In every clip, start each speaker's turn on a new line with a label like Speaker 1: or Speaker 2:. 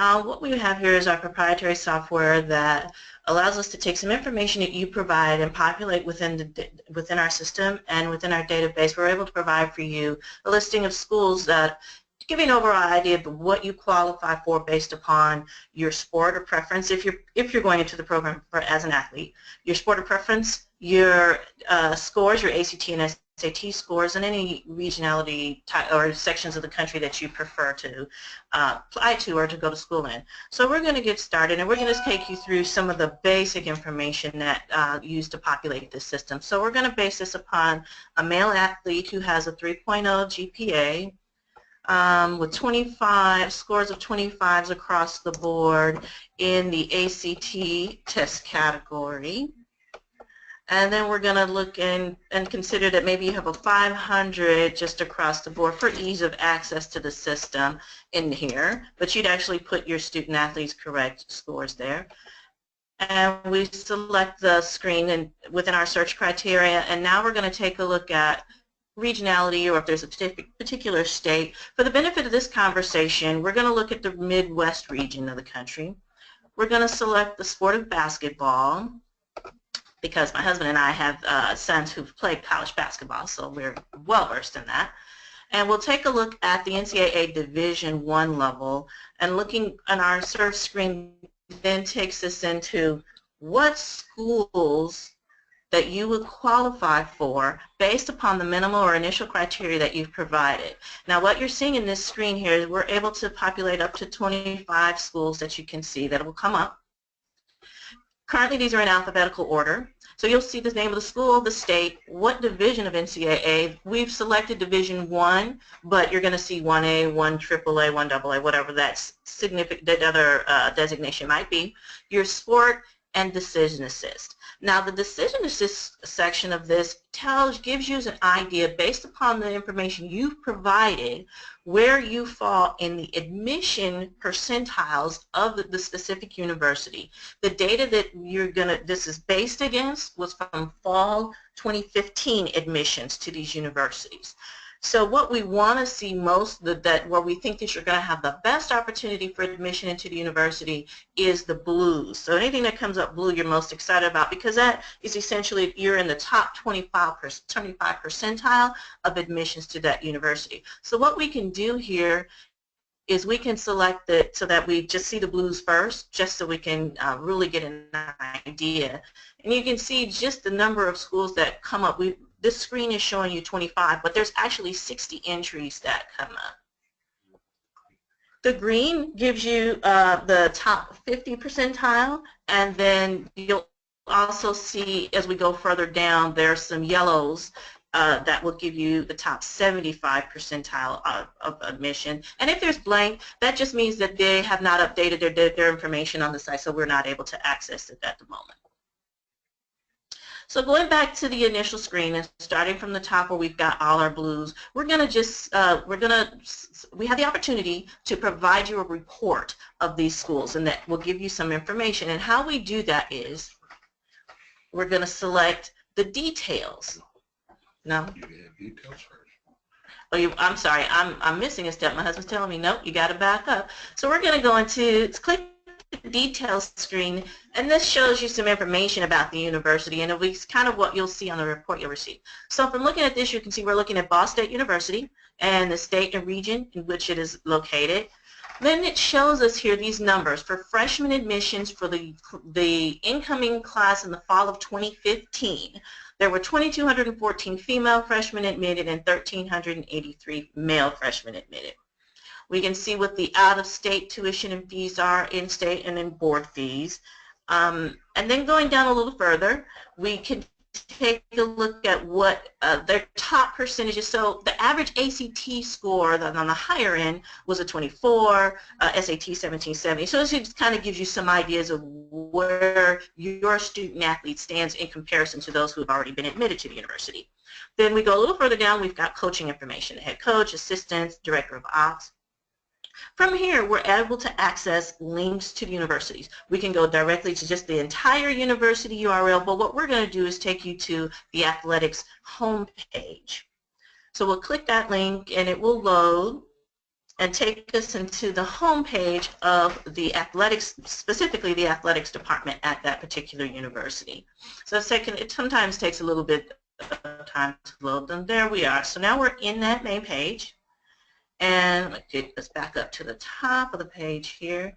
Speaker 1: What we have here is our proprietary software that allows us to take some information that you provide and populate within our system and within our database. We're able to provide for you a listing of schools that give you an overall idea of what you qualify for based upon your sport or preference. If you're going into the program as an athlete, your sport or preference, your scores, your ACT and SAT scores, and any regionality or sections of the country that you prefer to apply to or to go to school in. So we're going to get started, and we're going to take you through some of the basic information that used to populate this system. So we're going to base this upon a male athlete who has a 3.0 GPA, with 25 scores of 25s across the board in the ACT test category. And then we're going to look and consider that maybe you have a 500 just across the board for ease of access to the system in here, but you'd actually put your student athletes' correct scores there. And we select the screen within our search criteria, and now we're going to take a look at regionality, or if there's a particular state. For the benefit of this conversation, we're going to look at the Midwest region of the country. We're going to select the sport of basketball, because my husband and I have sons who've played college basketball, so we're well versed in that. And we'll take a look at the NCAA Division I level, and looking on our search screen then takes us into what schools that you would qualify for based upon the minimal or initial criteria that you've provided. Now what you're seeing in this screen here is we're able to populate up to 25 schools that you can see that will come up. Currently these are in alphabetical order. So you'll see the name of the school, the state, what division of NCAA. We've selected Division I, but you're going to see 1A, 1 AAA, 1 AA, whatever that significant other designation might be. Your sport and decision assist. Now the decision assist section of this gives you an idea based upon the information you've provided where you fall in the admission percentiles of the specific university. The data that this is based against was from fall 2015 admissions to these universities. So what we want to see most, where we think that you're going to have the best opportunity for admission into the university is the blues. So anything that comes up blue you're most excited about, because that is essentially you're in the top 25 percentile of admissions to that university. So what we can do here is we can select it so that we just see the blues first, just so we can really get an idea. And you can see just the number of schools that come up. This screen is showing you 25, but there's actually 60 entries that come up. The green gives you the top 50 percentile, and then you'll also see as we go further down there's some yellows that will give you the top 75 percentile of admission. And if there's blank, that just means that they have not updated their information on the site, so we're not able to access it at the moment. So going back to the initial screen and starting from the top where we've got all our blues, we have the opportunity to provide you a report of these schools, and that will give you some information. And how we do that is we're going to select the details. No? You have details first. Oh, I'm sorry, I'm missing a step. My husband's telling me, nope, you got to back up. So we're going to go into, click the details screen, and this shows you some information about the university, and it's kind of what you'll see on the report you'll receive. So from looking at this, you can see we're looking at Ball State University and the state and region in which it is located. Then it shows us here these numbers for freshman admissions for the incoming class in the fall of 2015. There were 2,214 female freshmen admitted and 1,383 male freshmen admitted. We can see what the out-of-state tuition and fees are, in-state and in board fees. And then going down a little further, we can take a look at what their top percentages. So the average ACT score on the higher end was a 24, SAT 1770. So this just kind of gives you some ideas of where your student athlete stands in comparison to those who have already been admitted to the university. Then we go a little further down, we've got coaching information, head coach, assistants, director of ops. From here, we're able to access links to the universities. We can go directly to just the entire university URL, but what we're going to do is take you to the athletics homepage. So we'll click that link, and it will load. and take us into the home page of the athletics, specifically the athletics department at that particular university. So it sometimes takes a little bit of time to load, and there we are. So now we're in that main page, and let's back up to the top of the page here.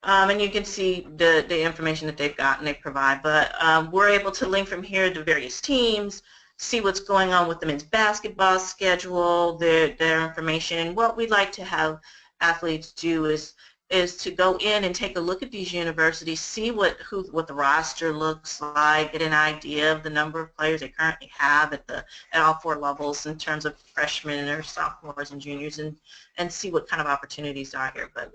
Speaker 1: And you can see the information that they've got and they provide, but we're able to link from here to various teams, see what's going on with the men's basketball schedule, their information. And what we'd like to have athletes do is to go in and take a look at these universities, see what the roster looks like, get an idea of the number of players they currently have at all 4 levels in terms of freshmen or sophomores and juniors, and see what kind of opportunities are here. But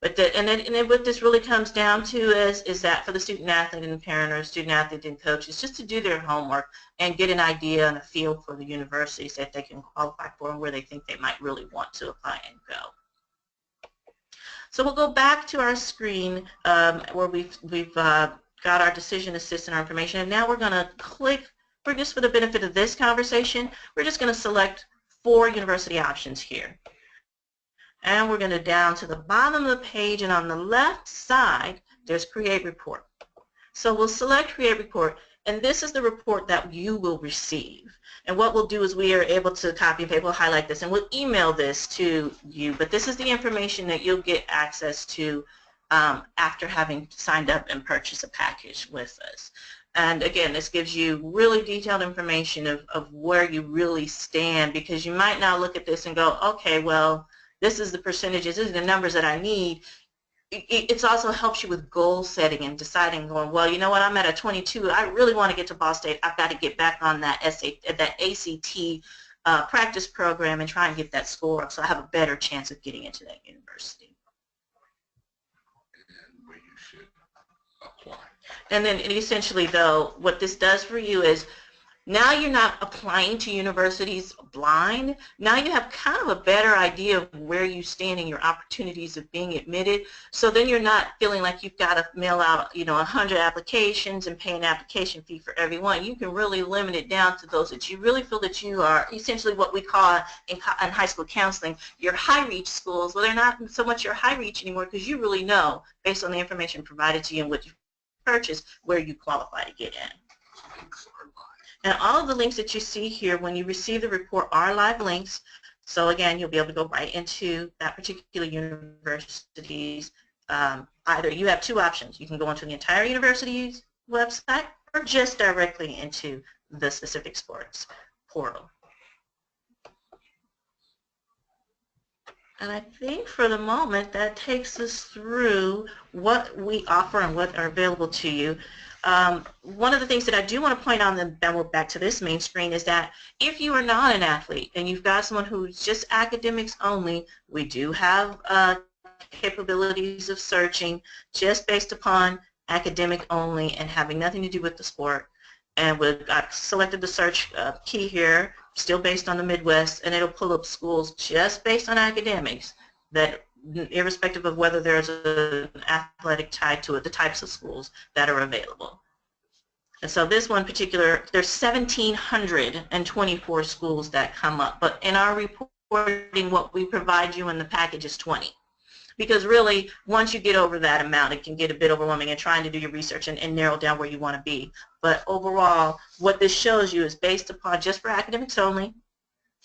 Speaker 1: what this really comes down to is that for the student athlete and the parent, or student athlete and coach, is just to do their homework and get an idea and a feel for the universities that they can qualify for and where they think they might really want to apply and go. So we'll go back to our screen where we've got our decision assist and our information, and now we're going to click, just for the benefit of this conversation, we're just going to select 4 university options here. And we're going to down to the bottom of the page, and on the left side there's Create Report. So we'll select Create Report, and this is the report that you will receive. And what we'll do is we are able to copy and paste, we'll highlight this, and we'll email this to you. But this is the information that you'll get access to after having signed up and purchased a package with us. And again, this gives you really detailed information of where you really stand, because you might now look at this and go, okay, well, this is the percentages, these are the numbers that I need. It also helps you with goal setting and deciding, going, well, you know what, I'm at a 22, I really want to get to Ball State, I've got to get back on that ACT practice program and try and get that score up so I have a better chance of getting into that university.
Speaker 2: And where you should apply.
Speaker 1: And then essentially, though, what this does for you is now you're not applying to universities blind. Now you have kind of a better idea of where you stand in your opportunities of being admitted. So then you're not feeling like you've got to mail out, 100 applications and pay an application fee for every one. You can really limit it down to those that you really feel that you are essentially what we call in high school counseling your high-reach schools. Well, they're not so much your high-reach anymore, because you really know, based on the information provided to you and what you purchased, where you qualify to get in. And all of the links that you see here when you receive the report are live links. So again, you'll be able to go right into that particular university's, either you have 2 options. You can go into the entire university's website or just directly into the specific sports portal. And I think for the moment that takes us through what we offer and what are available to you. One of the things that I do want to point out, and then we're back to this main screen, is that if you are not an athlete and you've got someone who's just academics only, we do have capabilities of searching just based upon academic only and having nothing to do with the sport. And I've selected the search key here, still based on the Midwest, and it'll pull up schools just based on academics, that irrespective of whether there's an athletic tied to it, the types of schools that are available. And so this one particular, there's 1,724 schools that come up, but in our reporting, what we provide you in the package is 20. Because really, once you get over that amount, it can get a bit overwhelming and trying to do your research and narrow down where you want to be. But overall, what this shows you is based upon, just for academics only,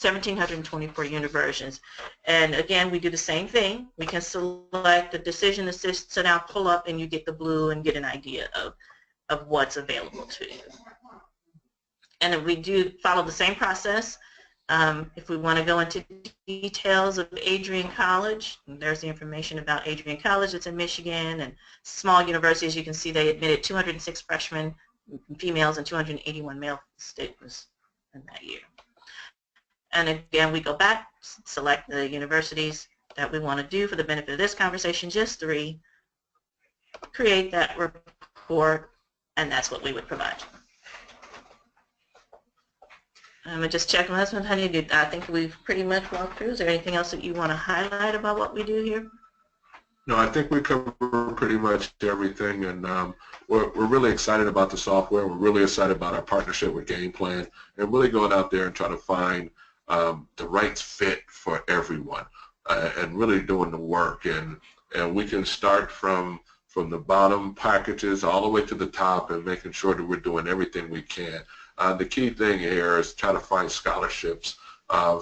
Speaker 1: 1,724 universities. And again, we do the same thing. We can select the decision assist, so now pull up and you get the blue and get an idea of what's available to you. And we do follow the same process. If we want to go into details of Adrian College, there's the information about Adrian College. It's in Michigan, and small universities. You can see they admitted 206 freshmen females and 281 male students in that year. And again, we go back, select the universities that we want to do for the benefit of this conversation, just 3, create that report, and that's what we would provide. I'm going to just check my husband, honey. I think we've pretty much walked through. Is there anything else that you want to highlight about what we do here?
Speaker 2: No, I think we cover pretty much everything, and we're really excited about the software. We're really excited about our partnership with Game Plan, and really going out there and trying to find the right fit for everyone. and really doing the work. And we can start from the bottom packages all the way to the top and making sure that we're doing everything we can. The key thing here is try to find scholarships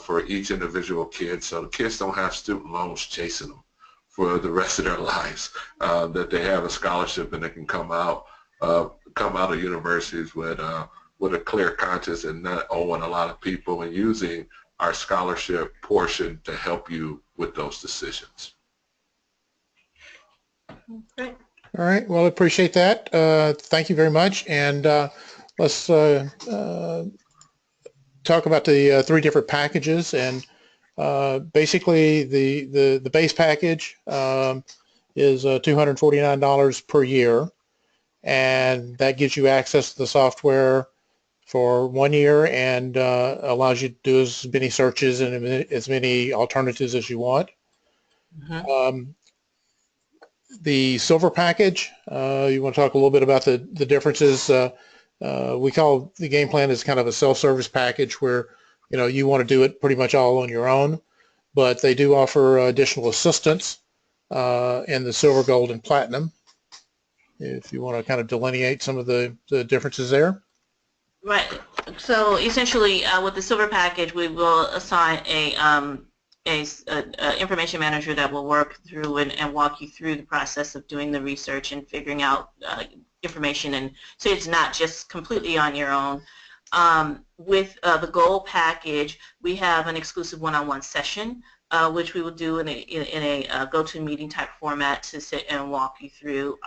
Speaker 2: for each individual kid, so the kids don't have student loans chasing them for the rest of their lives, that they have a scholarship and they can come out of universities with a clear conscience and not owing a lot of people, and using our scholarship portion to help you with those decisions.
Speaker 1: Great.
Speaker 3: All right. Well, I appreciate that. Thank you very much. And let's talk about the three different packages. And basically, the base package is $249 per year, and that gives you access to the software for 1 year and allows you to do as many searches and as many alternatives as you want.
Speaker 1: Mm-hmm.
Speaker 3: The silver package, you want to talk a little bit about the differences. We call the game plan as kind of a self-service package where, you know, you want to do it pretty much all on your own, but they do offer additional assistance in the silver, gold, and platinum, if you want to kind of delineate some of the differences there.
Speaker 1: Right. So essentially, with the silver package, we will assign a information manager that will work through and walk you through the process of doing the research and figuring out information, and so it's not just completely on your own. With the gold package, we have an exclusive one-on-one session, which we will do in a go-to-meeting type format to sit and walk you through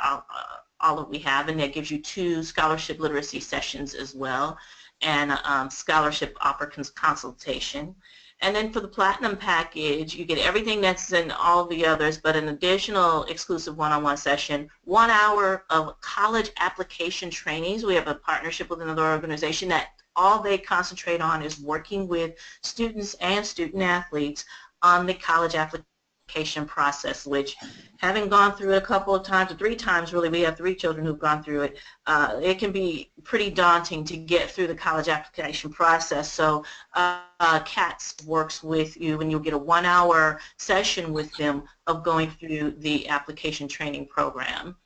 Speaker 1: all that we have, and that gives you 2 scholarship literacy sessions as well, and scholarship offer consultation. And then for the platinum package, you get everything that's in all the others, but an additional exclusive one-on-one session, 1 hour of college application trainings. We have a partnership with another organization that all they concentrate on is working with students and student athletes on the college application process, which, having gone through it a couple of times, or 3 times really, we have 3 children who've gone through it, it can be pretty daunting to get through the college application process. So CATS works with you, and you'll get a 1 hour session with them of going through the application training program.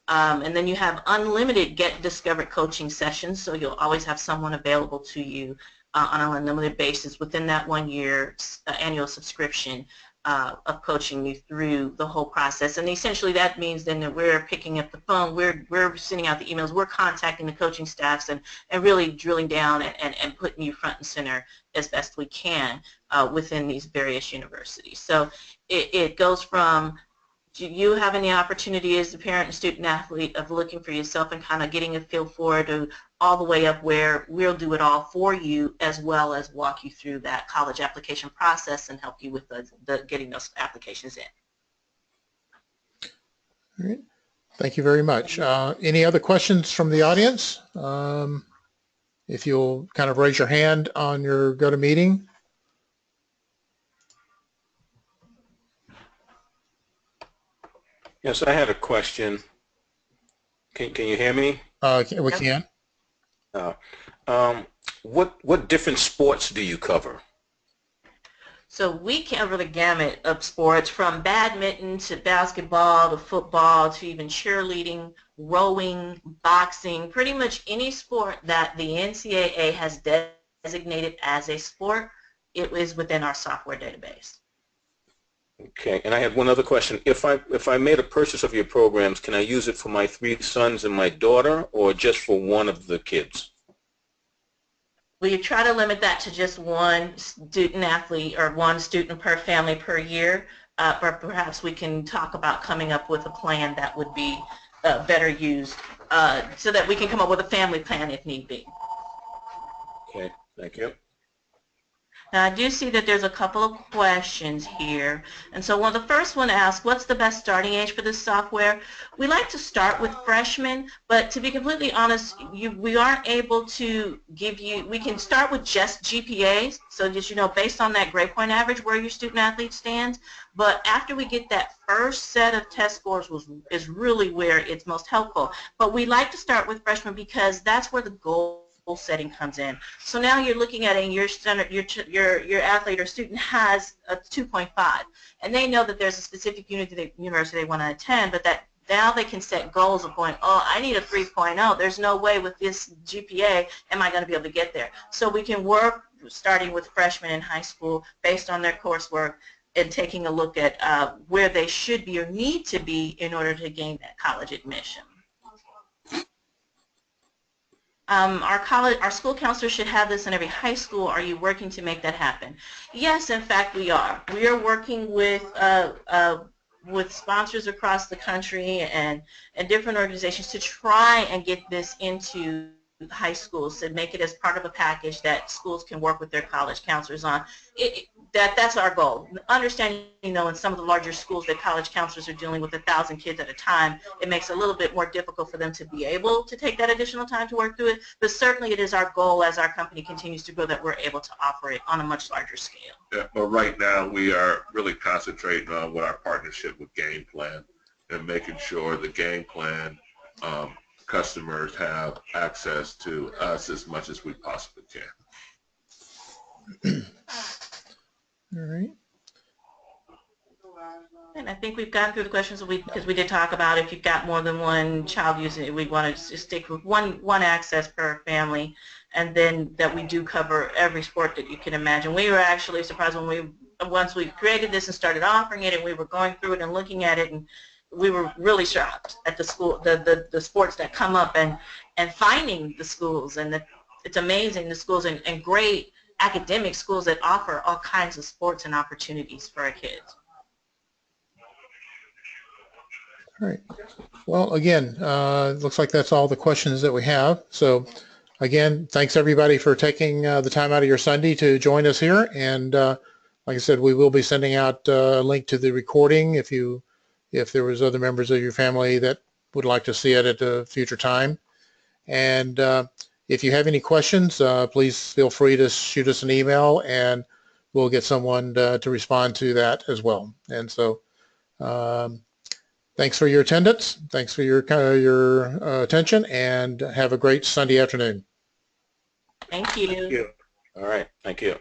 Speaker 1: And then you have unlimited Get Discovered coaching sessions, so you'll always have someone available to you on an unlimited basis within that 1 year annual subscription of coaching you through the whole process. And essentially that means then that we're picking up the phone, we're sending out the emails, we're contacting the coaching staffs and really drilling down and putting you front and center as best we can within these various universities. So it goes from you having the opportunity as a parent and student athlete of looking for yourself and kind of getting a feel for it, to all the way up where we'll do it all for you, as well as walk you through that college application process and help you with the getting those applications in.
Speaker 3: All right. Thank you very much. Any other questions from the audience? If you'll kind of raise your hand on your GoToMeeting.
Speaker 4: Yes, I had a question. Can you hear me?
Speaker 3: We can.
Speaker 4: What different sports do you cover?
Speaker 1: So we cover the gamut of sports, from badminton to basketball to football to even cheerleading, rowing, boxing, pretty much any sport that the NCAA has designated as a sport, it is within our software database.
Speaker 4: Okay, and I had one other question. If I made a purchase of your programs, can I use it for my 3 sons and my daughter, or just for one of the kids?
Speaker 1: We try to limit that to just one student athlete or one student per family per year, but perhaps we can talk about coming up with a plan that would be better used so that we can come up with a family plan if need be.
Speaker 4: Okay, thank you.
Speaker 1: Now, I do see that there's a couple of questions here. And so the first one asks, what's the best starting age for this software? We like to start with freshmen, but to be completely honest, we aren't able to give you, we can start with just GPAs, so just, you know, based on that grade point average where your student athlete stands. But after we get that first set of test scores is really where it's most helpful. But we like to start with freshmen because that's where the goal setting comes in. So now you're looking at it, your athlete or student has a 2.5, and they know that there's a specific university they want to attend, but that now they can set goals of going, oh, I need a 3.0. There's no way with this GPA am I going to be able to get there. So we can work starting with freshmen in high school based on their coursework and taking a look at where they should be or need to be in order to gain that college admission. Our school counselor should have this in every high school. Are you working to make that happen? Yes, in fact, we are. We are working with sponsors across the country and different organizations to try and get this into high schools and make it as part of a package that schools can work with their college counselors on. That's our goal. Understanding, in some of the larger schools that college counselors are dealing with 1,000 kids at a time, it makes it a little bit more difficult for them to be able to take that additional time to work through it. But certainly it is our goal as our company continues to grow that we're able to offer it on a much larger scale.
Speaker 2: Yeah, well, right now we are really concentrating on what our partnership with Game Plan and making sure the Game Plan customers have access to us as much as we possibly can.
Speaker 3: All right.
Speaker 1: And I think we've gone through the questions because we did talk about if you've got more than one child using it, we want to stick with one access per family, and then that we do cover every sport that you can imagine. We were actually surprised when once we created this and started offering it, and we were going through it and looking at it, and we were really shocked at the sports that come up and finding the schools, and it's amazing, the schools and great academic schools that offer all kinds of sports and opportunities for our kids.
Speaker 3: All right. Well, again, it looks like that's all the questions that we have. So, again, thanks everybody for taking the time out of your Sunday to join us here. And like I said, we will be sending out a link to the recording if there was other members of your family that would like to see it at a future time. And if you have any questions, please feel free to shoot us an email, and we'll get someone to respond to that as well. And so, thanks for your attendance. Thanks for your attention, and have a great Sunday afternoon.
Speaker 1: Thank you.
Speaker 4: Thank you. All right. Thank you.